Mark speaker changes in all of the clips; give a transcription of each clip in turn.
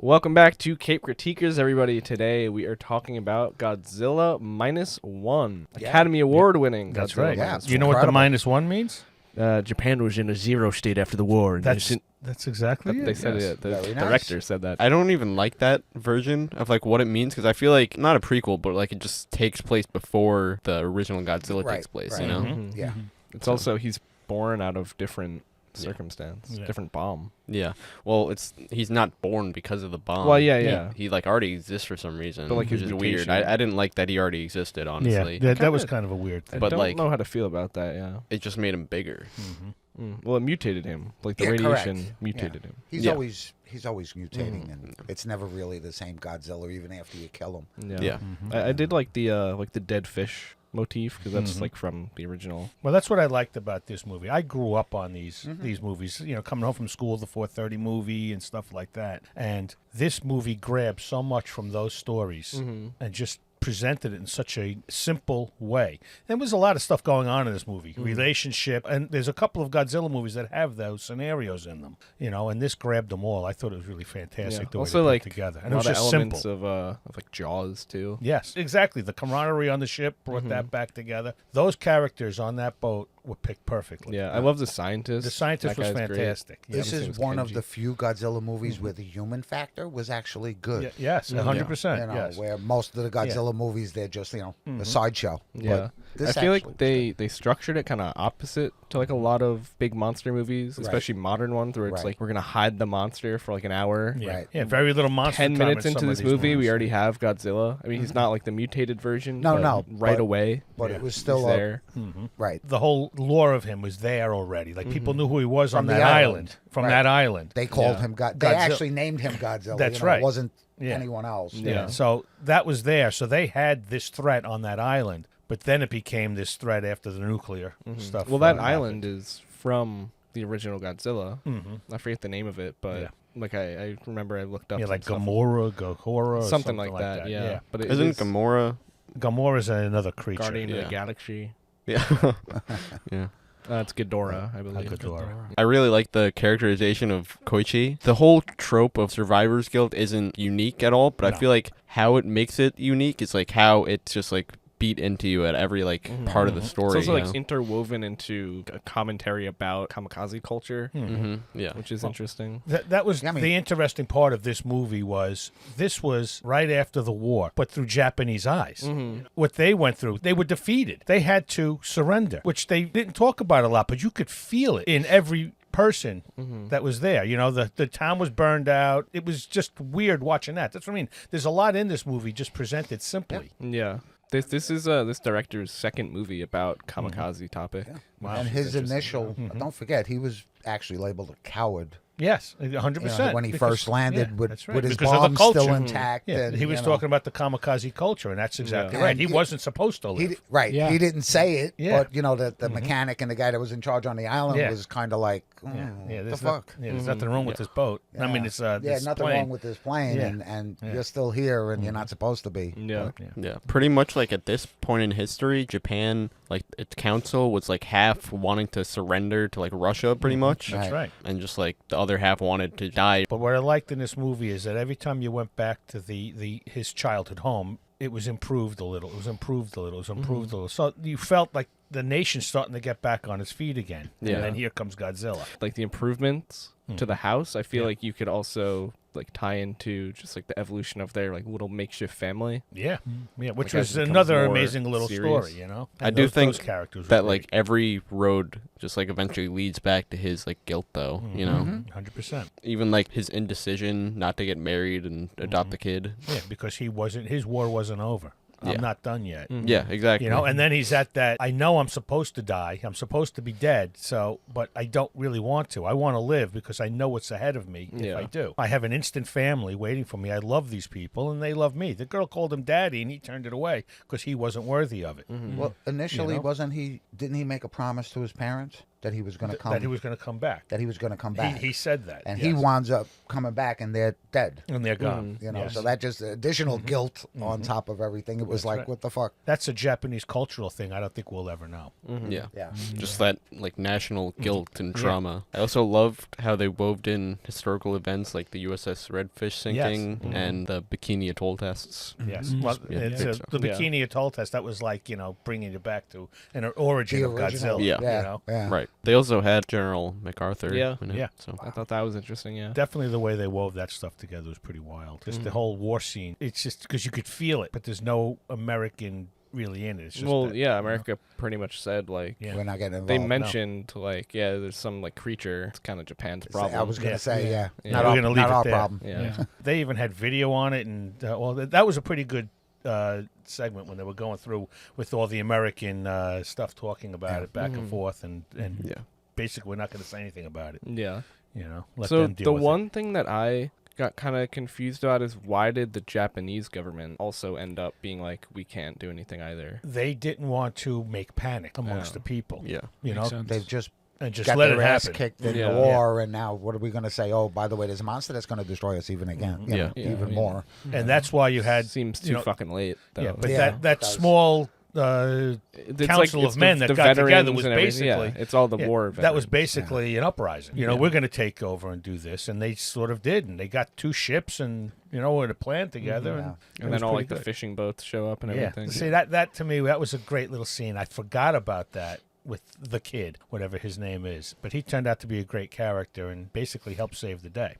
Speaker 1: Welcome back to Cape Critiquers, everybody. Today we are talking about Godzilla -1, Academy Award winning.
Speaker 2: That's
Speaker 1: Godzilla
Speaker 2: right.
Speaker 3: Yeah,
Speaker 2: Do you know what the -1 means?
Speaker 1: Japan was in a zero state after the war.
Speaker 2: That's exactly it.
Speaker 1: They said it. The
Speaker 3: Very nice.
Speaker 1: director said that.
Speaker 4: I don't even like that version of like what it means because I feel like not a prequel, but like it just takes place before the original Godzilla takes place.
Speaker 3: right.
Speaker 4: You know?
Speaker 1: Mhm.
Speaker 3: Yeah.
Speaker 1: It's also he's born out of different circumstance, different bomb.
Speaker 4: Yeah. Well, he's not born because of the bomb.
Speaker 1: Well, yeah.
Speaker 4: He like already exists for some reason,
Speaker 1: But, like,
Speaker 4: which
Speaker 1: his
Speaker 4: is weird.
Speaker 1: mutation.
Speaker 4: I didn't like that he already existed. Honestly,
Speaker 2: Yeah, that was kind of a weird
Speaker 1: I
Speaker 2: thing.
Speaker 4: But,
Speaker 1: don't
Speaker 4: like-
Speaker 1: know how to feel about that. Yeah.
Speaker 4: it just made him bigger.
Speaker 1: Well, it mutated him. Like the
Speaker 3: Yeah,
Speaker 1: radiation
Speaker 3: correct.
Speaker 1: mutated him.
Speaker 3: He's
Speaker 4: Yeah.
Speaker 3: always mutating, and it's never really the same Godzilla even after you kill him.
Speaker 1: Yeah. I did like the dead fish motif because that's like from the original.
Speaker 2: Well, that's what I liked about this movie. I grew up on these movies, coming home from school, the 4:30 movie and stuff like that. And this movie grabbed so much from those stories and just presented it in such a simple way. There was a lot of stuff going on in this movie, relationship, and there's a couple of Godzilla movies that have those scenarios in them, and this grabbed them all. I thought it was really fantastic the way
Speaker 1: Also,
Speaker 2: they put
Speaker 1: like
Speaker 2: it together,
Speaker 1: a
Speaker 2: and it was
Speaker 1: lot of
Speaker 2: just
Speaker 1: elements
Speaker 2: simple.
Speaker 1: of like Jaws too.
Speaker 2: Yes, exactly. The camaraderie on the ship brought that back together. Those characters on that boat were picked perfectly.
Speaker 1: Yeah, I love the scientist.
Speaker 2: The scientist
Speaker 1: That
Speaker 2: was
Speaker 1: guy's great.
Speaker 2: fantastic. Yeah.
Speaker 3: This
Speaker 1: his name
Speaker 3: is
Speaker 1: was
Speaker 3: one of
Speaker 1: Kenji.
Speaker 3: the few Godzilla movies where the human factor was actually good.
Speaker 2: Yes, 100%. Yes.
Speaker 3: Where most of the Godzilla movies, they're just, a sideshow.
Speaker 1: Yeah,
Speaker 3: But this
Speaker 1: I feel
Speaker 3: actually
Speaker 1: like
Speaker 3: was
Speaker 1: they structured it kind of opposite to like a lot of big monster movies, especially modern ones, where it's
Speaker 3: Right.
Speaker 1: like we're gonna hide the monster for like an hour.
Speaker 2: Yeah.
Speaker 3: Right.
Speaker 2: Yeah, very little monster
Speaker 1: 10
Speaker 2: time
Speaker 1: minutes
Speaker 2: in
Speaker 1: into
Speaker 2: some of
Speaker 1: this
Speaker 2: these
Speaker 1: movie,
Speaker 2: movies.
Speaker 1: we already have Godzilla. I mean, he's not like the mutated version.
Speaker 3: No,
Speaker 1: but
Speaker 3: no,
Speaker 1: right
Speaker 3: but-
Speaker 1: away.
Speaker 3: But it was still
Speaker 1: he's
Speaker 3: a,
Speaker 1: there.
Speaker 3: right.
Speaker 2: The whole lore of him was there already. Like, people knew who he was
Speaker 3: From
Speaker 2: on
Speaker 3: the
Speaker 2: that
Speaker 3: island.
Speaker 2: island. From
Speaker 3: Right.
Speaker 2: that island.
Speaker 3: They called him They
Speaker 2: Godzilla.
Speaker 3: actually named him Godzilla.
Speaker 2: That's
Speaker 3: It
Speaker 2: right.
Speaker 3: wasn't
Speaker 2: Yeah.
Speaker 3: anyone else.
Speaker 1: Yeah.
Speaker 2: So that was there. So they had this threat on that island. But then it became this threat after the nuclear stuff.
Speaker 1: Well, that
Speaker 2: happened.
Speaker 1: island is from the original Godzilla. I forget the name of it, but like I remember I looked up.
Speaker 2: Yeah,
Speaker 1: some
Speaker 2: like
Speaker 1: stuff.
Speaker 2: Gomorrah, Gohora, or
Speaker 1: something like that. Yeah, but it
Speaker 4: Isn't
Speaker 1: is
Speaker 4: Gamora?
Speaker 2: Gomorrah's another creature.
Speaker 1: Guardian of
Speaker 4: Yeah.
Speaker 1: the Galaxy.
Speaker 4: Yeah. yeah.
Speaker 1: It's Ghidorah, I believe.
Speaker 2: Ghidorah.
Speaker 4: I really like the characterization of Koichi. The whole trope of survivor's guilt isn't unique at all, but I feel like how it makes it unique is like how it's just like beat into you at every like part of the story.
Speaker 1: It's also
Speaker 4: you
Speaker 1: like
Speaker 4: know?
Speaker 1: interwoven into a commentary about kamikaze culture,
Speaker 4: Yeah.
Speaker 1: which is interesting.
Speaker 2: That was
Speaker 3: I mean-
Speaker 2: the interesting part of this movie was this was right after the war, but through Japanese eyes. What they went through, they were defeated. They had to surrender, which they didn't talk about a lot, but you could feel it in every person that was there. The town was burned out. It was just weird watching that. That's what I mean. There's a lot in this movie just presented simply.
Speaker 1: Yeah. This is this director's second movie about kamikaze topic.
Speaker 2: Wow.
Speaker 3: And his initial, don't forget, he was actually labeled a coward.
Speaker 2: Yes, 100%.
Speaker 3: When he
Speaker 2: Because-
Speaker 3: first landed
Speaker 2: yeah,
Speaker 3: with
Speaker 2: that's right.
Speaker 3: his
Speaker 2: Because of the
Speaker 3: bomb
Speaker 2: culture.
Speaker 3: still intact.
Speaker 2: Yeah,
Speaker 3: and,
Speaker 2: he was talking about the kamikaze culture, and that's exactly
Speaker 3: Yeah.
Speaker 2: right.
Speaker 3: And
Speaker 2: He
Speaker 3: he-
Speaker 2: wasn't supposed to live.
Speaker 1: Yeah.
Speaker 3: He didn't say it,
Speaker 2: Yeah.
Speaker 3: but the mechanic and the guy that was in charge on the island
Speaker 2: Yeah.
Speaker 3: was kind of like,
Speaker 2: yeah,
Speaker 3: the
Speaker 2: there's
Speaker 3: fuck?
Speaker 2: there's nothing wrong with this boat. I mean, it's this
Speaker 3: nothing
Speaker 2: plane.
Speaker 3: wrong with this plane,
Speaker 2: Yeah.
Speaker 3: and you're still here, and you're not supposed to be.
Speaker 1: Yeah.
Speaker 4: Yeah, pretty much like at this point in history, Japan, like its council was like half wanting to surrender to like Russia pretty much.
Speaker 2: That's right.
Speaker 4: And just like the other half wanted to die.
Speaker 2: But what I liked in this movie is that every time you went back to his childhood home, it was improved a little. It was improved a little. It was improved a little. So you felt like the nation's starting to get back on its feet again.
Speaker 1: Yeah.
Speaker 2: And then here comes Godzilla.
Speaker 1: Like the improvements to the house, I feel like you could also like tie into just like the evolution of their like little makeshift family.
Speaker 2: Yeah. Yeah, which
Speaker 1: Like,
Speaker 2: was
Speaker 1: as it becomes
Speaker 2: another
Speaker 1: more
Speaker 2: amazing little
Speaker 1: serious.
Speaker 2: story, And
Speaker 4: I do
Speaker 2: those
Speaker 4: think
Speaker 2: characters were
Speaker 4: that
Speaker 2: great.
Speaker 4: like every road just like eventually leads back to his like guilt though, you know?
Speaker 2: 100%.
Speaker 4: Even like his indecision not to get married and adopt a kid.
Speaker 2: Yeah, because his war wasn't over.
Speaker 4: Yeah.
Speaker 2: I'm not done yet.
Speaker 4: Yeah, exactly.
Speaker 2: And then he's at that, I know I'm supposed to die. I'm supposed to be dead. But I don't really want to. I want to live because I know what's ahead of me if I do. I have an instant family waiting for me. I love these people and they love me. The girl called him daddy and he turned it away because he wasn't worthy of it.
Speaker 3: Well, initially, didn't he make a promise to his parents? that he was going to come.
Speaker 2: That he was going to come back.
Speaker 3: That he was going to come back.
Speaker 2: He said that.
Speaker 3: and
Speaker 2: yes.
Speaker 3: he winds up coming back, and they're dead.
Speaker 2: And they're gone.
Speaker 3: You know,
Speaker 2: Yes.
Speaker 3: so that just additional guilt on top of everything. It was like,
Speaker 2: right.
Speaker 3: what the fuck?
Speaker 2: That's a Japanese cultural thing. I don't think we'll ever know.
Speaker 4: Yeah.
Speaker 3: Yeah.
Speaker 4: Just that like national guilt and trauma. I also loved how they wove in historical events like the USS Redfish sinking and the Bikini Atoll tests.
Speaker 2: Yes. Well,
Speaker 4: Yeah,
Speaker 2: it's
Speaker 4: big
Speaker 2: the
Speaker 4: stuff.
Speaker 2: Bikini Atoll test, that was like, bringing you back to an origin
Speaker 3: The
Speaker 2: of
Speaker 3: original.
Speaker 2: Godzilla.
Speaker 4: Yeah.
Speaker 3: Yeah.
Speaker 2: You know?
Speaker 3: Yeah.
Speaker 4: Right. They also had General MacArthur.
Speaker 1: Yeah.
Speaker 4: in it,
Speaker 2: Yeah.
Speaker 4: So
Speaker 1: I thought that was interesting. Yeah.
Speaker 2: Definitely the way they wove that stuff together was pretty wild. Just the whole war scene. It's just because you could feel it, but there's no American really in it. It's just
Speaker 1: Well,
Speaker 2: that,
Speaker 1: yeah, America pretty much said like
Speaker 2: Yeah.
Speaker 3: We're not getting involved.
Speaker 1: they mentioned like there's some like creature. It's kind of Japan's problem.
Speaker 3: I was going to
Speaker 2: Yeah.
Speaker 3: say,
Speaker 1: Yeah.
Speaker 3: not
Speaker 2: We're
Speaker 3: our,
Speaker 2: gonna leave
Speaker 3: not
Speaker 2: it
Speaker 3: our
Speaker 2: there.
Speaker 3: problem.
Speaker 1: Yeah.
Speaker 2: They even had video on it, and that was a pretty good segment when they were going through with all the American stuff, talking about it back and forth, and
Speaker 4: yeah.
Speaker 2: basically we're not going to say anything about it.
Speaker 1: Yeah.
Speaker 2: Let
Speaker 1: So
Speaker 2: them deal
Speaker 1: the
Speaker 2: with
Speaker 1: one thing that I got kind of confused about is why did the Japanese government also end up being like, we can't do anything either?
Speaker 2: They didn't want to make panic amongst
Speaker 1: Yeah.
Speaker 2: the people.
Speaker 4: Yeah.
Speaker 5: Makes sense.
Speaker 3: They've just
Speaker 2: And just
Speaker 3: got
Speaker 2: let
Speaker 3: their
Speaker 2: it
Speaker 3: ass
Speaker 2: happen.
Speaker 3: kicked in
Speaker 1: Yeah.
Speaker 3: the war, and now what are we going to say? Oh, by the way, there's a monster that's going to destroy us even again. You know,
Speaker 1: Yeah,
Speaker 3: even
Speaker 1: I mean,
Speaker 3: more.
Speaker 2: And that's why you had
Speaker 1: Seems
Speaker 2: you
Speaker 1: too
Speaker 2: know,
Speaker 1: fucking late, though.
Speaker 2: yeah, but
Speaker 3: Yeah,
Speaker 2: that
Speaker 3: it does.
Speaker 2: small
Speaker 1: It's
Speaker 2: council
Speaker 1: it's
Speaker 2: of men that
Speaker 1: the
Speaker 2: got together
Speaker 1: veterans
Speaker 2: was
Speaker 1: and everything.
Speaker 2: basically
Speaker 1: Yeah, it's all the war
Speaker 2: That was
Speaker 1: veterans.
Speaker 2: basically an uprising. We're going to take over and do this, and they sort of did, and they got 2 ships, and with a plan together,
Speaker 3: Yeah.
Speaker 2: and,
Speaker 1: And then all like the fishing boats show up and
Speaker 2: yeah.
Speaker 1: everything.
Speaker 2: See that to me, that was a great little scene. I forgot about that with the kid, whatever his name is, but he turned out to be a great character and basically helped save the day.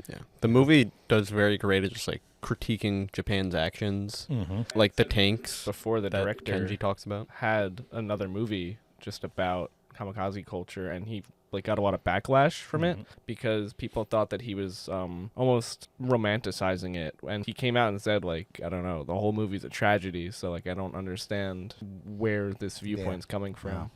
Speaker 4: Yeah. The movie does very great at just like critiquing Japan's actions, like the tanks
Speaker 1: Before the
Speaker 4: that
Speaker 1: director
Speaker 4: Kenji talks about.
Speaker 1: had another movie just about kamikaze culture, and he like got a lot of backlash from it because people thought that he was almost romanticizing it, and he came out and said like, I don't know, the whole movie's a tragedy, so like I don't understand where this viewpoint's coming from.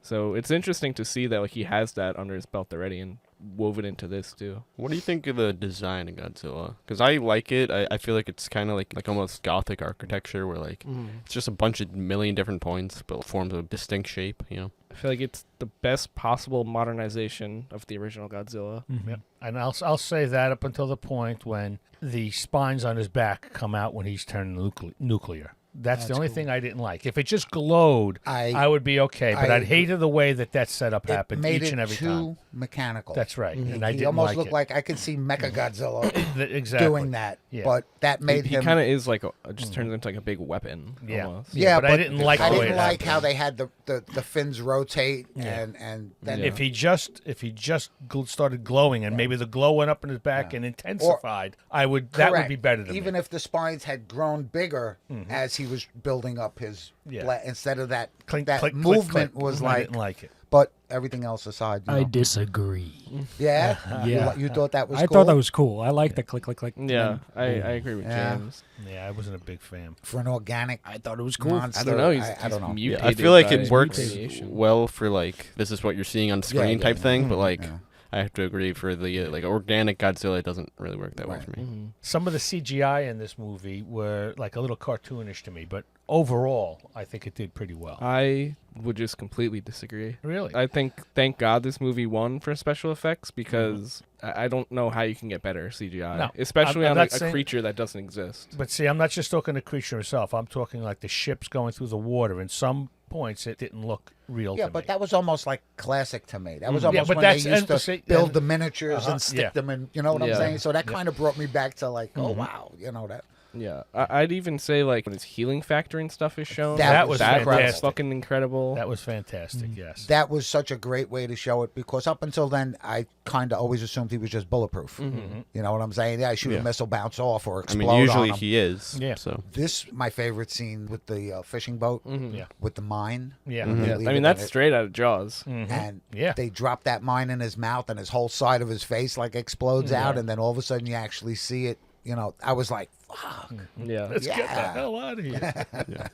Speaker 1: So it's interesting to see that like he has that under his belt already and wove it into this too.
Speaker 4: What do you think of the design of Godzilla? Because I like it. I feel like it's kind of like almost gothic architecture where like it's just a bunch of million different points but forms a distinct shape,
Speaker 1: I feel like it's the best possible modernization of the original Godzilla.
Speaker 2: Yep. And I'll say that up until the point when the spines on his back come out when he's turned nuclear. That's the only thing I didn't like. If it just glowed, I would be okay. But I'd hated the way that setup happened
Speaker 3: made
Speaker 2: each
Speaker 3: it
Speaker 2: and every
Speaker 3: too
Speaker 2: time.
Speaker 3: mechanical.
Speaker 2: That's right. And I
Speaker 3: He
Speaker 2: didn't
Speaker 3: almost
Speaker 2: like
Speaker 3: looked
Speaker 2: it.
Speaker 3: like I could see Mecha Godzilla
Speaker 2: Exactly.
Speaker 3: doing that.
Speaker 2: Yeah.
Speaker 3: But that made
Speaker 1: He
Speaker 3: him.
Speaker 1: kind of is like just turns into like a big weapon.
Speaker 2: Yeah.
Speaker 1: Almost.
Speaker 3: Yeah,
Speaker 2: but I didn't like
Speaker 3: I
Speaker 2: the way
Speaker 3: didn't
Speaker 2: it
Speaker 3: like
Speaker 2: happened.
Speaker 3: how they had the fins rotate and then
Speaker 2: If he just started glowing and maybe the glow went up in his back and intensified, that would
Speaker 3: correct.
Speaker 2: be better to
Speaker 3: even
Speaker 2: me.
Speaker 3: if the spines had grown bigger as he was building up his instead of that
Speaker 2: Clink,
Speaker 3: that
Speaker 2: click, click,
Speaker 3: movement
Speaker 2: click.
Speaker 3: was
Speaker 2: I
Speaker 3: like.
Speaker 2: didn't like it.
Speaker 3: But everything else aside,
Speaker 5: I disagree.
Speaker 3: yeah,
Speaker 5: Yeah.
Speaker 3: you thought that was.
Speaker 5: I
Speaker 3: cool?
Speaker 5: thought that was cool. I like the click, click, click.
Speaker 1: Yeah, I agree with
Speaker 3: Yeah.
Speaker 1: James.
Speaker 2: Yeah, I wasn't a big fan.
Speaker 3: for an organic.
Speaker 5: I thought it was cool.
Speaker 3: monster.
Speaker 1: I don't know. He's
Speaker 3: I don't know.
Speaker 1: mutated.
Speaker 4: I feel like
Speaker 1: by
Speaker 4: it works
Speaker 1: mutation.
Speaker 4: well for like this is what you're seeing on screen
Speaker 3: yeah,
Speaker 4: type
Speaker 3: yeah.
Speaker 4: thing, but like
Speaker 3: Yeah.
Speaker 4: I have to agree for the like organic Godzilla, it doesn't really work that way for me.
Speaker 2: Some of the CGI in this movie were like a little cartoonish to me, but overall, I think it did pretty well.
Speaker 1: I would just completely disagree.
Speaker 2: Really?
Speaker 1: I think, thank God this movie won for special effects because I don't know how you can get better CGI,
Speaker 2: No,
Speaker 1: especially
Speaker 2: I'm
Speaker 1: on
Speaker 2: not
Speaker 1: a
Speaker 2: saying-
Speaker 1: creature that doesn't exist.
Speaker 2: But see, I'm not just talking the creature itself. I'm talking like the ships going through the water. In some points, it didn't look real
Speaker 3: Yeah,
Speaker 2: to
Speaker 3: but
Speaker 2: me.
Speaker 3: that was almost like classic to me. That was
Speaker 2: Yeah,
Speaker 3: almost
Speaker 2: but
Speaker 3: when they
Speaker 2: that's-
Speaker 3: used to
Speaker 2: and see-
Speaker 3: build
Speaker 2: and-
Speaker 3: the miniatures
Speaker 2: Uh-huh,
Speaker 3: and stick
Speaker 2: yeah.
Speaker 3: them in. You know what I'm
Speaker 1: Yeah.
Speaker 3: saying? So that kind of brought me back to like, oh wow, that.
Speaker 1: Yeah, I'd even say like when his healing factor and stuff is shown,
Speaker 3: That was
Speaker 1: that's
Speaker 2: fantastic.
Speaker 1: fucking incredible.
Speaker 2: That was fantastic, yes.
Speaker 3: That was such a great way to show it because up until then, I kind of always assumed he was just bulletproof. You know what I'm saying? Yeah, I shoot a missile, bounce off, or
Speaker 4: I
Speaker 3: explode
Speaker 4: mean, usually
Speaker 3: on him.
Speaker 4: he is.
Speaker 2: Yeah.
Speaker 4: So
Speaker 3: This my favorite scene with the fishing boat
Speaker 2: Yeah.
Speaker 3: with the mine.
Speaker 2: Yeah.
Speaker 3: When they
Speaker 1: yeah,
Speaker 3: leave
Speaker 1: I
Speaker 3: it
Speaker 1: mean
Speaker 3: and
Speaker 1: that's
Speaker 3: it-
Speaker 1: straight out of Jaws.
Speaker 3: And
Speaker 2: Yeah.
Speaker 3: they drop that mine in his mouth, and his whole side of his face like explodes out, and then all of a sudden you actually see it. I was like,
Speaker 2: fuck.
Speaker 1: Yeah.
Speaker 2: Let's get the
Speaker 3: Yeah.
Speaker 2: hell out of here.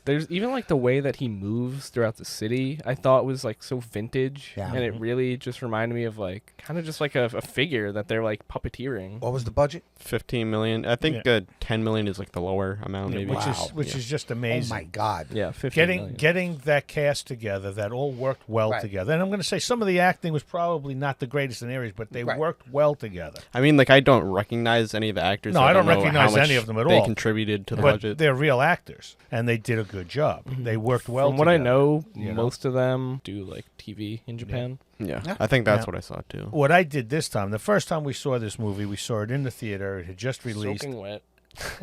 Speaker 1: There's even like the way that he moves throughout the city. I thought was like so vintage,
Speaker 3: Yeah.
Speaker 1: and it really just reminded me of like kind of just like a figure that they're like puppeteering.
Speaker 3: What was the budget?
Speaker 4: 15 million. I think 10 million is like the lower amount, maybe.
Speaker 2: Which is just amazing.
Speaker 3: Oh my God.
Speaker 1: Yeah, 15 million.
Speaker 2: Getting that cast together, that all worked well
Speaker 3: Right.
Speaker 2: together. And I'm going to say some of the acting was probably not the greatest in areas, but they
Speaker 3: Right.
Speaker 2: worked well together.
Speaker 4: I mean, like, I don't recognize any of the actors.
Speaker 2: No,
Speaker 4: so
Speaker 2: I don't
Speaker 4: know how
Speaker 2: recognize
Speaker 4: much
Speaker 2: any of them at
Speaker 4: they
Speaker 2: all.
Speaker 4: contributed to the
Speaker 2: But
Speaker 4: budget.
Speaker 2: they're real actors, and they did a good job. They worked well
Speaker 1: From what I
Speaker 2: together,
Speaker 1: know,
Speaker 2: you know?
Speaker 1: most of them do like TV in Japan.
Speaker 4: Yeah,
Speaker 3: Yeah.
Speaker 4: I think that's
Speaker 2: Yeah.
Speaker 4: what I saw too.
Speaker 2: What I did this time, the first time we saw this movie, we saw it in the theater. It had just released.
Speaker 1: Soaking wet.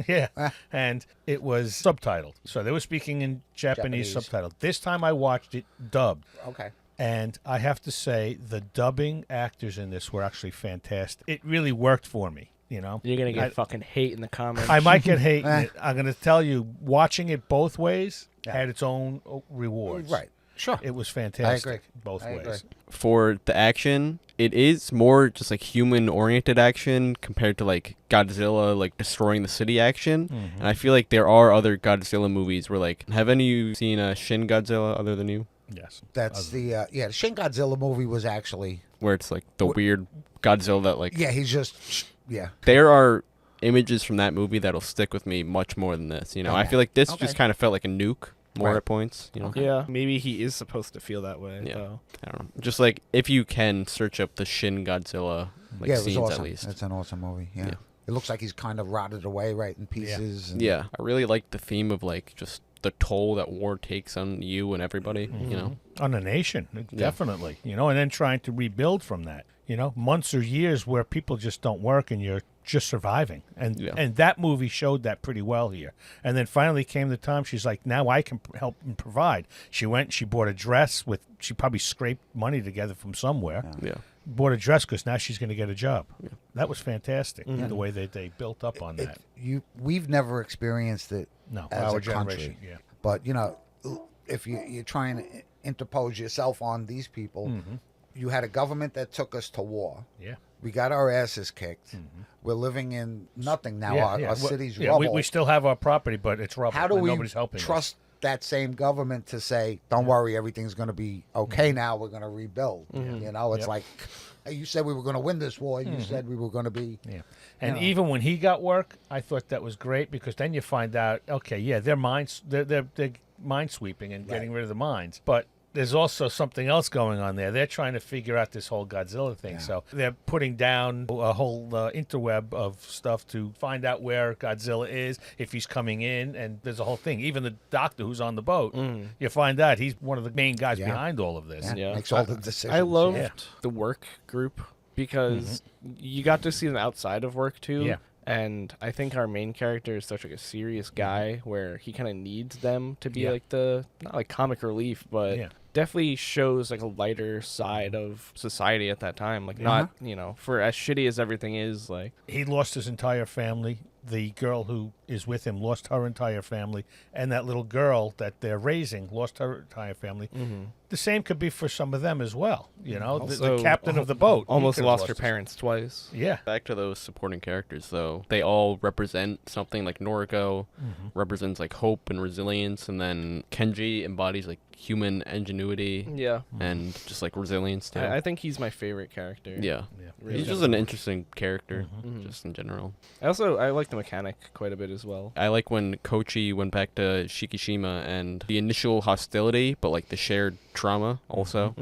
Speaker 2: Yeah. And it was subtitled. So they were speaking in Japanese subtitled. This time I watched it dubbed.
Speaker 3: Okay.
Speaker 2: And I have to say, the dubbing actors in this were actually fantastic. It really worked for me, you know?
Speaker 1: You're gonna get
Speaker 2: I-
Speaker 1: fucking hate in the comments.
Speaker 2: I might get hate. in it. I'm going to tell you, watching it both ways had its own rewards.
Speaker 3: Right. Sure.
Speaker 2: It was fantastic.
Speaker 3: I agree.
Speaker 2: Both
Speaker 3: I
Speaker 2: ways.
Speaker 3: agree.
Speaker 4: For the action, it is more just like human-oriented action compared to like Godzilla, like destroying the city action. And I feel like there are other Godzilla movies where like, have any of you seen Shin Godzilla other than you?
Speaker 2: Yes.
Speaker 3: That's the the Shin Godzilla movie was actually
Speaker 4: Where it's like the weird Godzilla that like
Speaker 3: he's just
Speaker 4: there are images from that movie that'll stick with me much more than this. You know, I
Speaker 3: Okay.
Speaker 4: feel like this
Speaker 3: Okay.
Speaker 4: just kind of felt like a nuke more
Speaker 3: Right.
Speaker 4: at points. You know,
Speaker 1: Yeah, maybe he is supposed to feel that way.
Speaker 4: Yeah.
Speaker 1: Though.
Speaker 4: I don't know. Just like if you can search up the Shin Godzilla like
Speaker 3: it was
Speaker 4: scenes
Speaker 3: awesome.
Speaker 4: at least.
Speaker 3: It's an awesome movie. Yeah.
Speaker 4: Yeah.
Speaker 3: It looks like he's kind of rotted away right in pieces. and-
Speaker 4: Yeah, I really like the theme of like just the toll that war takes on you and everybody. You know,
Speaker 2: On the nation, definitely. You know, and then trying to rebuild from that. You know, months or years where people just don't work and you're just surviving. And
Speaker 4: Yeah.
Speaker 2: and that movie showed that pretty well here. And then finally came the time she's like, now I can help and provide. She went, she bought a dress she probably scraped money together from somewhere.
Speaker 4: yeah.
Speaker 2: Bought a dress because now she's going to get a job. That was fantastic, the way that they built up on that.
Speaker 3: We've never experienced it
Speaker 2: No,
Speaker 3: as
Speaker 2: our
Speaker 3: a
Speaker 2: generation.
Speaker 3: country.
Speaker 2: Yeah.
Speaker 3: But you know, if you're trying to interpose yourself on these people, you had a government that took us to war.
Speaker 2: Yeah.
Speaker 3: We got our asses kicked. We're living in nothing now. Our
Speaker 2: Well,
Speaker 3: city's
Speaker 2: yeah,
Speaker 3: rubble.
Speaker 2: we still have our property, but it's rubble.
Speaker 3: How do
Speaker 2: and
Speaker 3: we
Speaker 2: nobody's helping us.
Speaker 3: trust that same government to say, "Don't worry, everything's going to be okay now. We're going to rebuild." You know, it's like, hey, you said we were going to win this war. You said we were going to be.
Speaker 2: Yeah. And
Speaker 3: know.
Speaker 2: even when he got work, I thought that was great because then you find out, okay, yeah, they're mine sweeping and getting rid of the mines, but there's also something else going on there. They're trying to figure out this whole Godzilla thing.
Speaker 3: Yeah.
Speaker 2: So they're putting down a whole interweb of stuff to find out where Godzilla is, if he's coming in, and there's a whole thing. Even the doctor who's on the boat, you find out he's one of the main guys
Speaker 3: Yeah.
Speaker 2: behind all of this.
Speaker 3: Yeah,
Speaker 1: Yeah.
Speaker 3: makes all the decisions.
Speaker 1: I loved
Speaker 2: Yeah.
Speaker 1: the work group because you got to see them outside of work too.
Speaker 2: Yeah.
Speaker 1: And I think our main character is such like a serious guy where he kind of needs them to be
Speaker 2: Yeah.
Speaker 1: like the not like comic relief, but
Speaker 2: Yeah.
Speaker 1: definitely shows like a lighter side of society at that time. Like not, for as shitty as everything is, like
Speaker 2: He lost his entire family. The girl who is with him lost her entire family, and that little girl that they're raising lost her entire family. The same could be for some of them as well. You know, the
Speaker 1: Also,
Speaker 2: captain of the boat he
Speaker 1: almost
Speaker 2: could've
Speaker 1: lost her
Speaker 2: his-
Speaker 1: parents twice.
Speaker 2: Yeah,
Speaker 4: Back to those supporting characters, though, they all represent something. Like Noriko represents like hope and resilience, and then Kenji embodies like human ingenuity
Speaker 1: Yeah.
Speaker 4: and just like resilience too.
Speaker 1: I think he's my favorite character.
Speaker 4: yeah.
Speaker 1: Really.
Speaker 4: He's just an interesting character, just in general.
Speaker 1: I like the mechanic quite a bit as well.
Speaker 4: I like when Koichi went back to Shikishima and the initial hostility, but like the shared trauma also.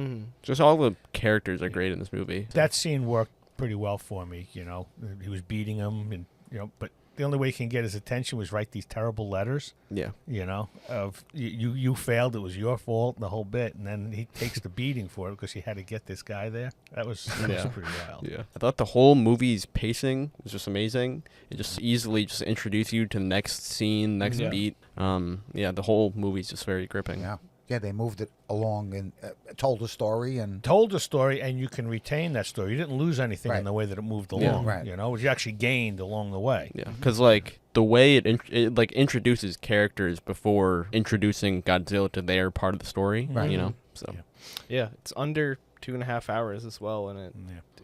Speaker 4: Just all the characters are great in this movie.
Speaker 2: that scene worked pretty well for me. You know, he was beating him, and but the only way he can get his attention was write these terrible letters.
Speaker 4: Yeah.
Speaker 2: You know, of you failed, it was your fault, the whole bit, and then he takes the beating for it because he had to get this guy there. That was pretty wild.
Speaker 4: Yeah. I thought the whole movie's pacing was just amazing. It just easily just introduced you to the next scene, next beat. The whole movie's just very gripping.
Speaker 3: Yeah, they moved it along and told a story and
Speaker 2: Told a story, and you can retain that story. You didn't lose anything in
Speaker 3: Right.
Speaker 2: the way that it moved
Speaker 4: Yeah.
Speaker 2: along.
Speaker 3: Right.
Speaker 2: You know, you actually gained along the way.
Speaker 4: Yeah, because like the way it like introduces characters before introducing Godzilla to their part of the story,
Speaker 2: Right.
Speaker 4: you know. So
Speaker 2: Yeah.
Speaker 1: Yeah, it's under 2.5 hours as well, and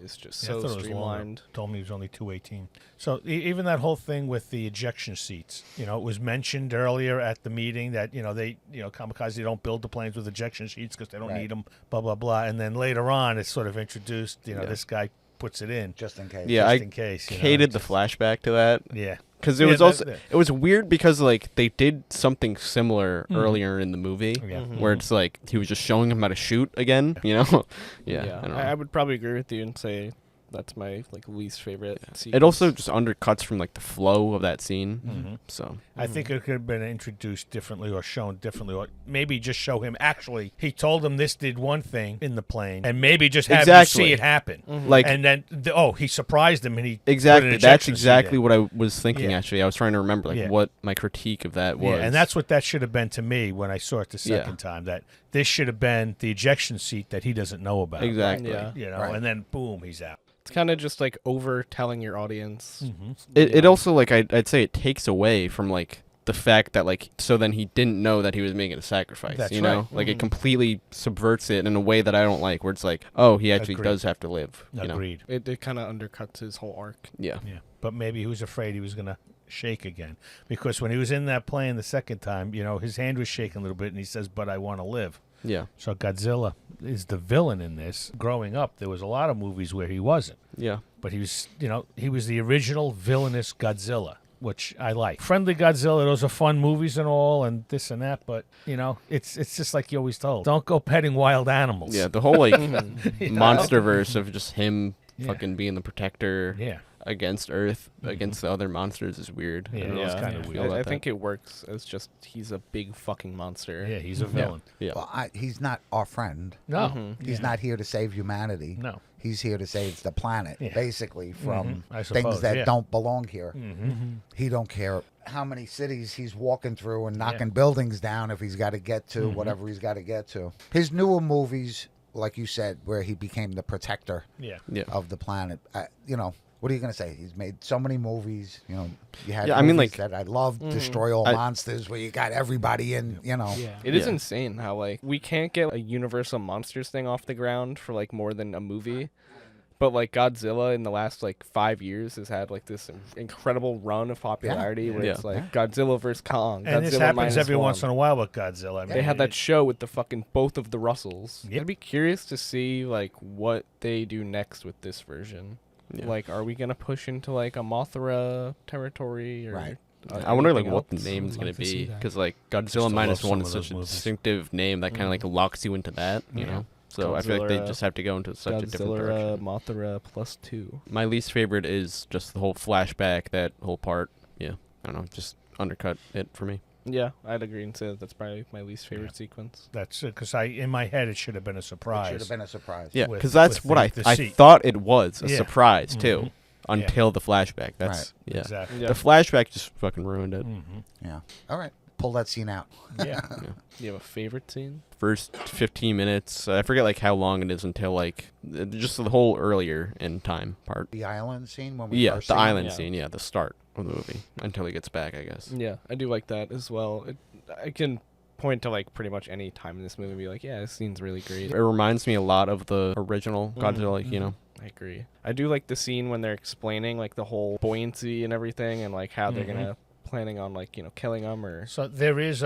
Speaker 1: it's just so
Speaker 2: I thought it was
Speaker 1: streamlined.
Speaker 2: longer. Told me it was only 2:18. So even that whole thing with the ejection seats, it was mentioned earlier at the meeting that they, kamikaze don't build the planes with ejection seats because they don't need them. Blah blah blah. And then later on, it's sort of introduced. This guy puts it in
Speaker 3: just in case.
Speaker 4: Yeah,
Speaker 2: just in case.
Speaker 4: Hated the flashback to that.
Speaker 2: Yeah.
Speaker 4: Because it was it was weird because like they did something similar earlier in the movie where it's like he was just showing him how to shoot again, I don't know.
Speaker 1: I would probably agree with you and say that's my least favorite sequence.
Speaker 4: It also just undercuts from the flow of that scene. So
Speaker 2: I think it could have been introduced differently or shown differently, or maybe just show him actually he told him this did one thing in the plane, and maybe just have you see it happen. And then he surprised him and he put an
Speaker 4: that's
Speaker 2: ejection
Speaker 4: exactly
Speaker 2: seat in.
Speaker 4: what I was thinking. Actually, I was trying to remember what my critique of that was.
Speaker 2: Yeah, and that's what that should have been to me when I saw it the second time. That this should have been the ejection seat that he doesn't know about.
Speaker 4: Exactly.
Speaker 2: And then boom, he's out.
Speaker 1: It's kind of just over telling your audience.
Speaker 4: It also I'd say it takes away from the fact that so then he didn't know that he was making a sacrifice.
Speaker 2: That's
Speaker 4: right.
Speaker 2: right.
Speaker 4: It completely subverts it in a way that I don't like. Where it's he actually
Speaker 2: Agreed.
Speaker 4: does have to live.
Speaker 2: Agreed.
Speaker 1: It kind of undercuts his whole arc.
Speaker 4: Yeah.
Speaker 2: Yeah, but maybe he was afraid he was gonna shake again because when he was in that plane the second time, his hand was shaking a little bit, and he says, "But I want to live."
Speaker 4: Yeah.
Speaker 2: So Godzilla is the villain in this. Growing up, there was a lot of movies where he wasn't.
Speaker 4: Yeah.
Speaker 2: But he was, he was the original villainous Godzilla, which I like. Friendly Godzilla, those are fun movies and all, and this and that. But it's just like you always told, don't go petting wild animals.
Speaker 4: Yeah. The whole monster verse of just him fucking being the protector.
Speaker 2: Yeah.
Speaker 4: Against Earth, against the other monsters is weird.
Speaker 2: Yeah,
Speaker 4: I don't know, it's kind of weird.
Speaker 1: I think it works as just he's a big fucking monster.
Speaker 2: Yeah, he's a villain.
Speaker 4: Yeah.
Speaker 3: Well, he's not our friend.
Speaker 2: No.
Speaker 3: He's not here to save humanity.
Speaker 2: No.
Speaker 3: He's here to save the planet, basically, from
Speaker 2: I
Speaker 3: things
Speaker 2: suppose,
Speaker 3: that don't belong here.
Speaker 2: Mm-hmm.
Speaker 3: He don't care how many cities he's walking through and knocking buildings down if he's got to get to whatever he's got to get to. His newer movies, like you said, where he became the protector of the planet, what are you going to say? He's made so many movies. You had movies that I love, Destroy All Monsters, where you got everybody in,
Speaker 1: It is insane how, we can't get a Universal Monsters thing off the ground for, more than a movie. But, Godzilla in the last, 5 years has had, this incredible run of popularity where it's, Godzilla vs. Kong.
Speaker 2: And
Speaker 1: Godzilla
Speaker 2: this happens every
Speaker 1: -1.
Speaker 2: once in a while with Godzilla. I mean,
Speaker 1: They had that show with the fucking both of the Russells.
Speaker 2: Yep.
Speaker 1: I'd be curious to see, what they do next with this version.
Speaker 4: Yeah.
Speaker 1: Are we gonna push into a Mothra territory or?
Speaker 3: Right.
Speaker 4: I wonder
Speaker 1: anything
Speaker 4: what the
Speaker 1: else?
Speaker 4: name's gonna
Speaker 5: Like to see
Speaker 4: be
Speaker 5: that.
Speaker 4: because
Speaker 2: Just
Speaker 4: Godzilla
Speaker 2: to
Speaker 4: minus
Speaker 2: love
Speaker 4: one
Speaker 2: some
Speaker 4: is
Speaker 2: of
Speaker 4: such
Speaker 2: those
Speaker 4: a
Speaker 2: movies.
Speaker 4: distinctive name that kind of locks you into that. You know. So I feel like they
Speaker 1: Godzilla-
Speaker 4: just have to go into such a different direction.
Speaker 1: Mothra +2.
Speaker 4: My least favorite is just the whole flashback, that whole part. Yeah, I don't know, just undercut it for me.
Speaker 1: Yeah, I'd agree and say that that's probably my least favorite sequence.
Speaker 2: That's because in my head it should have been a
Speaker 3: It
Speaker 2: surprise.
Speaker 3: should have been a surprise.
Speaker 4: Yeah,
Speaker 2: With-
Speaker 4: because that's
Speaker 2: with
Speaker 4: what
Speaker 2: the
Speaker 4: I
Speaker 2: seat.
Speaker 4: thought it was, a
Speaker 2: Yeah.
Speaker 4: surprise too,
Speaker 2: Mhm.
Speaker 4: until the flashback. That's yeah.
Speaker 2: Exactly.
Speaker 1: Yeah.
Speaker 4: The flashback just fucking ruined it.
Speaker 3: Yeah. All right. Pull that scene out.
Speaker 2: Yeah.
Speaker 1: You have a favorite scene?
Speaker 4: First 15 minutes, I forget how long it is until just the whole earlier in time part.
Speaker 3: The island scene when we
Speaker 4: Yeah,
Speaker 3: first
Speaker 4: the
Speaker 3: see him?
Speaker 4: island
Speaker 1: Yeah.
Speaker 4: scene. Yeah, the start of the movie until he gets back, I guess.
Speaker 1: Yeah, I do like that as well. I can point to pretty much any time in this movie and be like, yeah, this scene's really great.
Speaker 4: It reminds me a lot of the original Godzilla. You know.
Speaker 1: I agree. I do like the scene when they're explaining the whole buoyancy and everything and how they're gonna planning on killing them or.
Speaker 2: So there is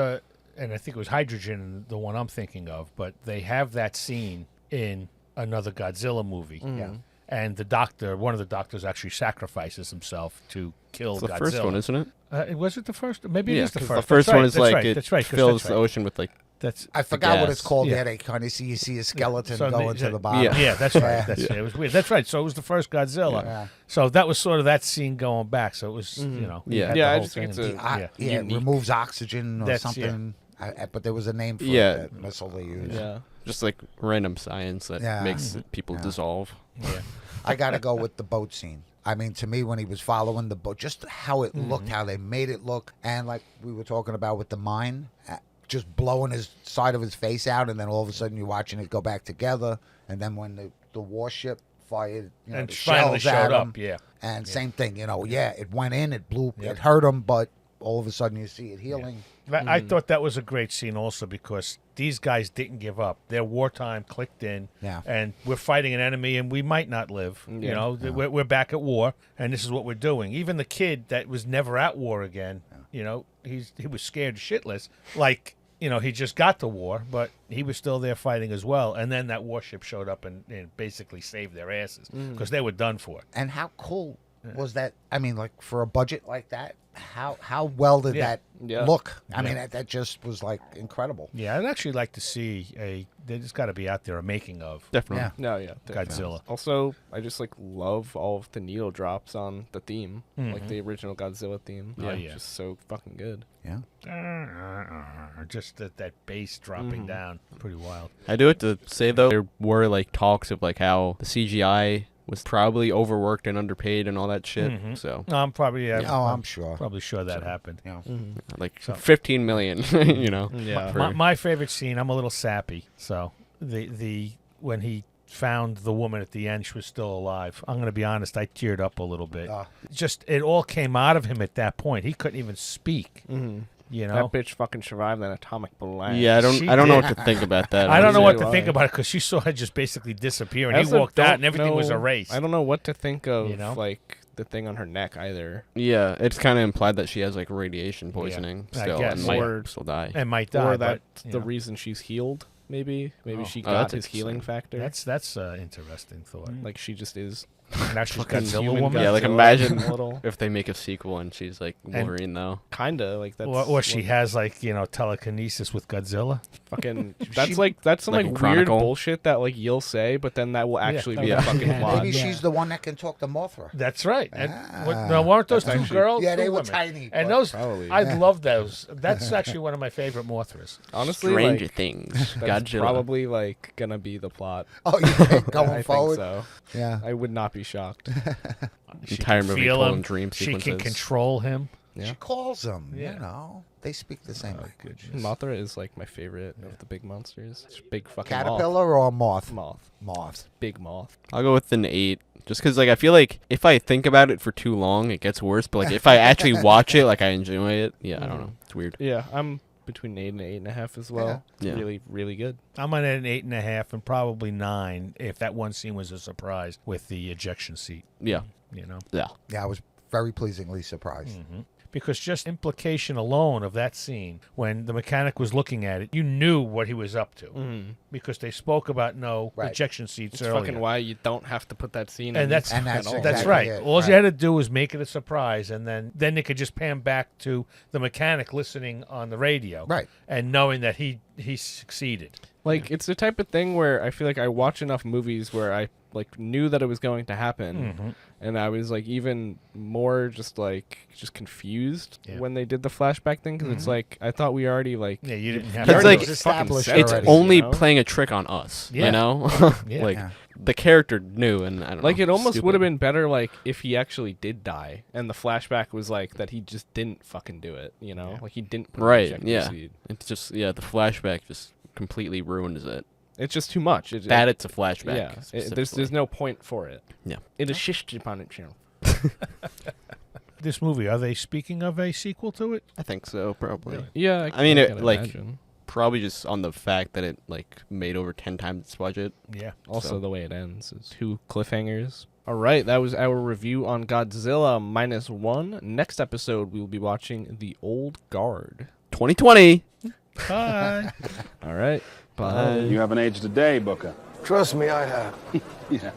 Speaker 2: and I think it was hydrogen, the one I'm thinking of, but they have that scene in another Godzilla movie.
Speaker 3: Yeah.
Speaker 2: And one of the doctors actually sacrifices himself to kill
Speaker 4: It's the
Speaker 2: Godzilla.
Speaker 4: first one, isn't it?
Speaker 2: Was it the first? Maybe it
Speaker 4: Yeah,
Speaker 2: is the
Speaker 4: 'cause
Speaker 2: first.
Speaker 4: the first
Speaker 2: That's
Speaker 4: one
Speaker 2: right,
Speaker 4: is
Speaker 2: that's right, that's right, 'cause
Speaker 4: fills
Speaker 2: that's
Speaker 4: the
Speaker 2: right.
Speaker 4: ocean with
Speaker 2: That's
Speaker 3: I forgot what it's
Speaker 4: gas.
Speaker 3: called.
Speaker 2: Yeah.
Speaker 3: Yeah, they kind of you see a skeleton
Speaker 2: So
Speaker 3: going to the bottom.
Speaker 4: Yeah.
Speaker 2: that's right. That's it was weird. That's right. So it was the first Godzilla.
Speaker 3: Yeah.
Speaker 2: So that was sort of that scene going back. So it was you
Speaker 4: Yeah.
Speaker 2: had
Speaker 1: Yeah,
Speaker 2: the
Speaker 1: I
Speaker 2: whole
Speaker 1: just think
Speaker 2: thing.
Speaker 1: it's
Speaker 3: Yeah, it
Speaker 1: unique.
Speaker 3: removes oxygen or
Speaker 2: That's-
Speaker 3: something. But there was a name for
Speaker 4: Yeah.
Speaker 3: that missile they used.
Speaker 1: Yeah.
Speaker 4: just random science that
Speaker 3: Yeah.
Speaker 4: makes people
Speaker 3: Yeah.
Speaker 4: dissolve.
Speaker 2: Yeah.
Speaker 3: I got to go with the boat scene. I mean, to me, when he was following the boat, just how it looked, how they made it look, and like we were talking about with the mine, just blowing his side of his face out, and then all of a sudden you're watching it go back together, and then when the warship fired,
Speaker 2: And
Speaker 3: the
Speaker 2: finally
Speaker 3: shells at
Speaker 2: showed
Speaker 3: him,
Speaker 2: up. Yeah.
Speaker 3: and same thing, it went in, it blew, it hurt him, but all of a sudden you see it healing.
Speaker 2: I thought that was a great scene also because these guys didn't give up. Their wartime clicked in, and we're fighting an enemy, and we might not live. You know, we're back at war, and this is what we're doing. Even the kid that was never at war again, you know, he was scared shitless, like, you know, he just got to war, but he was still there fighting as well. And then that warship showed up and basically saved their asses because they were done for.
Speaker 3: And how cool was that? I mean, like, for a budget like that, how well did that look? I mean, that just was, like, incredible.
Speaker 2: Yeah, I'd actually like to see there's got to be out there a making of.
Speaker 4: Definitely.
Speaker 3: Yeah.
Speaker 1: No, yeah.
Speaker 2: Godzilla.
Speaker 1: Also, I just, like, love all of the needle drops on the theme. Like, the original Godzilla theme.
Speaker 2: Yeah.
Speaker 1: It's just so fucking good.
Speaker 3: Yeah.
Speaker 2: Just that bass dropping down. Pretty wild.
Speaker 4: I do have to say, though, there were, like, talks of, like, how the CGI was probably overworked and underpaid and all that shit. So
Speaker 2: I'm probably
Speaker 3: I'm sure.
Speaker 2: Probably sure that happened.
Speaker 3: Yeah.
Speaker 4: like 15 million, you know.
Speaker 1: Yeah.
Speaker 2: My favorite scene. I'm a little sappy. So the when he found the woman at the end, she was still alive. I'm going to be honest. I teared up a little bit. Just it all came out of him at that point. He couldn't even speak. You know,
Speaker 1: that bitch fucking survived an atomic blast.
Speaker 4: Yeah, I don't know what to think about that.
Speaker 2: I don't know what to think about it because she saw her just basically disappear, and he walked out, and everything was erased.
Speaker 1: I don't know what to think of, like, the thing on her neck either.
Speaker 4: Yeah, it's kind of implied that she has, like, radiation poisoning still, and might still die.
Speaker 2: And might die.
Speaker 1: Or that's the reason she's healed. Maybe she got his healing factor.
Speaker 2: That's an interesting thought.
Speaker 1: Like, she just is.
Speaker 2: Now she's
Speaker 1: Fucking
Speaker 2: Godzilla
Speaker 1: human
Speaker 2: woman.
Speaker 4: Yeah, like
Speaker 1: Godzilla
Speaker 4: imagine
Speaker 1: little.
Speaker 4: if they make a sequel and she's like Wolverine though.
Speaker 1: Kinda like that's.
Speaker 2: Or she has like telekinesis with Godzilla.
Speaker 1: Fucking. That's some
Speaker 4: like
Speaker 1: weird
Speaker 4: Chronicle.
Speaker 1: bullshit that like you'll say, but then that will actually be a fucking plot.
Speaker 3: Maybe she's the one that can talk to Mothra.
Speaker 2: That's right. No, weren't those two girls?
Speaker 3: Yeah, they
Speaker 2: Two
Speaker 3: were
Speaker 2: women.
Speaker 3: tiny.
Speaker 2: And
Speaker 3: but-
Speaker 2: those,
Speaker 1: Probably.
Speaker 2: I love those. That's actually one of my favorite Mothras.
Speaker 1: Honestly,
Speaker 4: Stranger
Speaker 1: like,
Speaker 4: Things.
Speaker 1: that's
Speaker 4: Godzilla.
Speaker 1: probably like gonna be the plot.
Speaker 3: Oh, you think going
Speaker 1: I
Speaker 3: forward?
Speaker 1: think so.
Speaker 3: Yeah.
Speaker 1: I would not be shocked.
Speaker 4: Entire movie
Speaker 2: Feel
Speaker 4: told
Speaker 2: him.
Speaker 4: in dream
Speaker 2: She
Speaker 4: sequences.
Speaker 2: can control him.
Speaker 1: Yeah.
Speaker 3: She calls them.
Speaker 2: Yeah.
Speaker 3: You know, they speak the same language.
Speaker 1: Mothra is like my favorite of the big monsters. It's a big fucking
Speaker 3: Caterpillar or moth?
Speaker 1: Moth.
Speaker 3: Moth.
Speaker 1: Big moth.
Speaker 4: I'll go with an 8. Just because, like, I feel like if I think about it for too long, it gets worse. But, like, if I actually watch it, like, I enjoy it. Yeah, I don't know. It's weird.
Speaker 1: Yeah, I'm between 8 and 8.5 as well.
Speaker 4: Yeah.
Speaker 1: Really, really good.
Speaker 2: I'm at an 8.5 and probably 9 if that one scene was a surprise with the ejection seat.
Speaker 4: Yeah.
Speaker 2: You know?
Speaker 4: Yeah.
Speaker 3: Yeah, I was very pleasingly surprised.
Speaker 2: Because just implication alone of that scene, when the mechanic was looking at it, you knew what he was up to. Because they spoke about ejection seats
Speaker 1: It's
Speaker 2: earlier.
Speaker 1: fucking why you don't have to put that scene
Speaker 2: And
Speaker 1: in.
Speaker 2: that's
Speaker 3: exactly
Speaker 2: that's right.
Speaker 3: it,
Speaker 2: All
Speaker 3: right.
Speaker 2: you had to do was make it a surprise, and then they could just pan back to the mechanic listening on the radio,
Speaker 3: Right.
Speaker 2: and knowing that he succeeded.
Speaker 1: Like, it's the type of thing where I feel like I watch enough movies where I like knew that it was going to happen, and I was like even more just confused when they did the flashback thing because it's like I thought we already like
Speaker 2: Yeah, you didn't have
Speaker 4: It's
Speaker 2: to
Speaker 4: like-
Speaker 2: do it.
Speaker 3: established
Speaker 1: said
Speaker 4: It's
Speaker 3: already,
Speaker 4: only
Speaker 1: you know?
Speaker 4: playing a trick on us,
Speaker 2: Yeah.
Speaker 4: you know?
Speaker 2: Yeah.
Speaker 4: Like,
Speaker 3: Yeah.
Speaker 4: the character knew, and I don't know.
Speaker 1: like it almost would have
Speaker 4: stupid.
Speaker 1: been better like if he actually did die and the flashback was like that he just didn't fucking do it, you know? Like he didn't put the
Speaker 4: Right,
Speaker 1: ejector
Speaker 4: yeah.
Speaker 1: seat.
Speaker 4: It's just, the flashback just completely ruins it.
Speaker 1: It's just too much. It's
Speaker 4: A flashback.
Speaker 1: yeah. There's
Speaker 4: specifically.
Speaker 1: no point for it.
Speaker 4: Yeah.
Speaker 1: It is shish upon it channel.
Speaker 2: This movie, are they speaking of a sequel to it?
Speaker 4: I think so, probably.
Speaker 2: Really?
Speaker 1: Yeah,
Speaker 4: I mean, it,
Speaker 1: can
Speaker 4: like,
Speaker 1: imagine.
Speaker 4: probably just on the fact that it, like, made over 10 times its budget.
Speaker 2: Yeah.
Speaker 1: Also,
Speaker 4: So-
Speaker 1: the way it ends is 2 cliffhangers. All right, that was our review on Godzilla -1. Next episode, we will be watching The Old Guard.
Speaker 4: 2020!
Speaker 2: Bye.
Speaker 1: All right, bye.
Speaker 6: You haven't aged a day, Booker.
Speaker 7: Trust me, I have.
Speaker 6: Yeah.